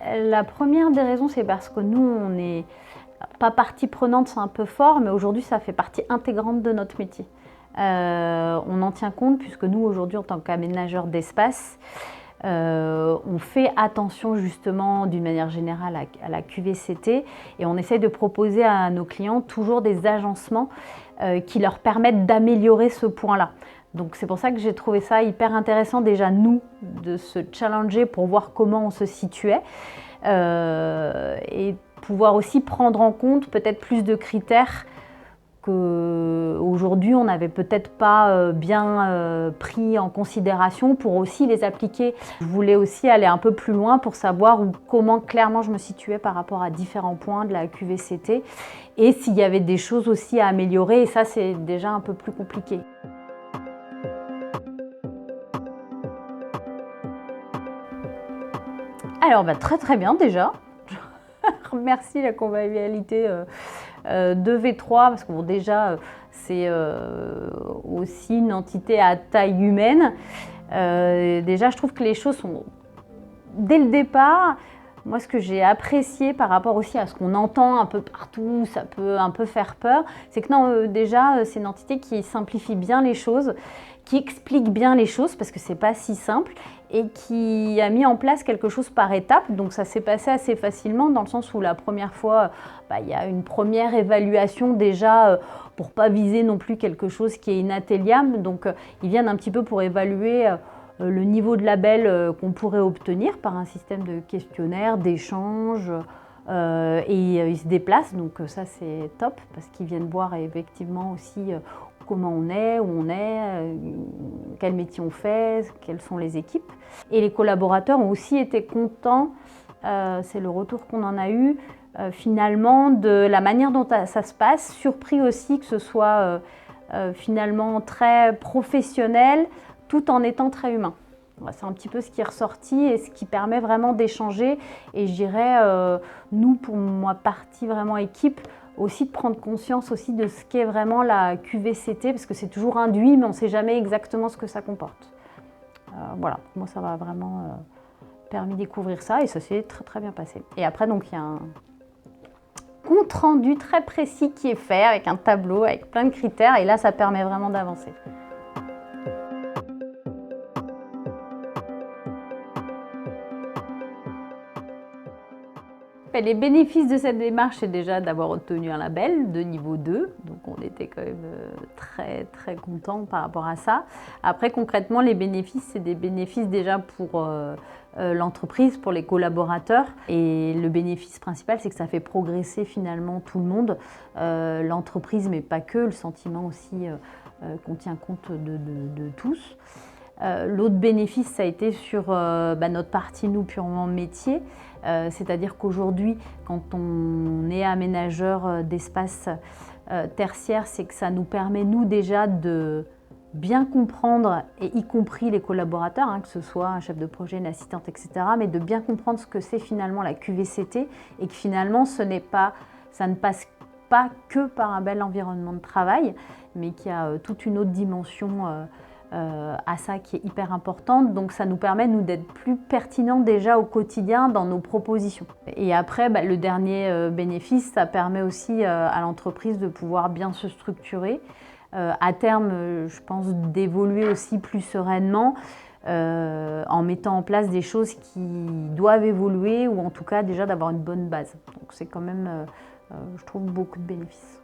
La première des raisons, c'est parce que nous, on n'est pas partie prenante, c'est un peu fort, mais aujourd'hui, ça fait partie intégrante de notre métier. On en tient compte puisque nous, aujourd'hui, en tant qu'aménageurs d'espace, on fait attention justement d'une manière générale à la QVCT et on essaye de proposer à nos clients toujours des agencements qui leur permettent d'améliorer ce point-là. Donc c'est pour ça que j'ai trouvé ça hyper intéressant déjà nous de se challenger pour voir comment on se situait et pouvoir aussi prendre en compte peut-être plus de critères qu'aujourd'hui on n'avait peut-être pas bien pris en considération pour aussi les appliquer. Je voulais aussi aller un peu plus loin pour savoir comment clairement je me situais par rapport à différents points de la QVCT et s'il y avait des choses aussi à améliorer et ça c'est déjà un peu plus compliqué. Alors très bien déjà. Je remercie la convivialité de V3 parce que bon, déjà c'est aussi une entité à taille humaine. Déjà je trouve que les choses sont dès le départ. Moi, ce que j'ai apprécié par rapport aussi à ce qu'on entend un peu partout, ça peut un peu faire peur, c'est que non, déjà, c'est une entité qui simplifie bien les choses, qui explique bien les choses, parce que c'est pas si simple, et qui a mis en place quelque chose par étapes. Donc ça s'est passé assez facilement, dans le sens où la première fois, il y a une première évaluation déjà, pour pas viser non plus quelque chose qui est inatteignable. Donc ils viennent un petit peu pour évaluer le niveau de label qu'on pourrait obtenir par un système de questionnaire, d'échange, et ils se déplacent, donc ça c'est top parce qu'ils viennent voir effectivement aussi comment on est, où on est, quel métier on fait, quelles sont les équipes. Et les collaborateurs ont aussi été contents, c'est le retour qu'on en a eu, finalement de la manière dont ça se passe, surpris aussi que ce soit finalement très professionnel, tout en étant très humain. C'est un petit peu ce qui est ressorti et ce qui permet vraiment d'échanger. Et je dirais, nous, pour moi, partie vraiment équipe, aussi de prendre conscience aussi de ce qu'est vraiment la QVCT, parce que c'est toujours induit, mais on ne sait jamais exactement ce que ça comporte. Voilà, moi, ça m'a vraiment permis de découvrir ça et ça s'est très bien passé. Et après, donc, il y a un compte rendu très précis qui est fait avec un tableau, avec plein de critères, et là, ça permet vraiment d'avancer. Les bénéfices de cette démarche, c'est déjà d'avoir obtenu un label de niveau 2, donc on était quand même très contents par rapport à ça. Après, concrètement, les bénéfices, c'est des bénéfices déjà pour l'entreprise, pour les collaborateurs. Et le bénéfice principal, c'est que ça fait progresser finalement tout le monde, l'entreprise, mais pas que, le sentiment aussi qu'on tient compte de tous. L'autre bénéfice, ça a été sur notre partie, nous, purement métier. C'est-à-dire qu'aujourd'hui, quand on est aménageur d'espace tertiaire, c'est que ça nous permet, nous, déjà de bien comprendre, et y compris les collaborateurs, que ce soit un chef de projet, une assistante, etc., mais de bien comprendre ce que c'est finalement la QVCT et que finalement, ça ne passe pas que par un bel environnement de travail, mais qu'il y a toute une autre dimension à ça qui est hyper importante. Donc ça nous permet, nous, d'être plus pertinents déjà au quotidien dans nos propositions. Et après, le dernier bénéfice, ça permet aussi à l'entreprise de pouvoir bien se structurer. À terme, je pense d'évoluer aussi plus sereinement en mettant en place des choses qui doivent évoluer ou en tout cas déjà d'avoir une bonne base. Donc c'est quand même, je trouve, beaucoup de bénéfices.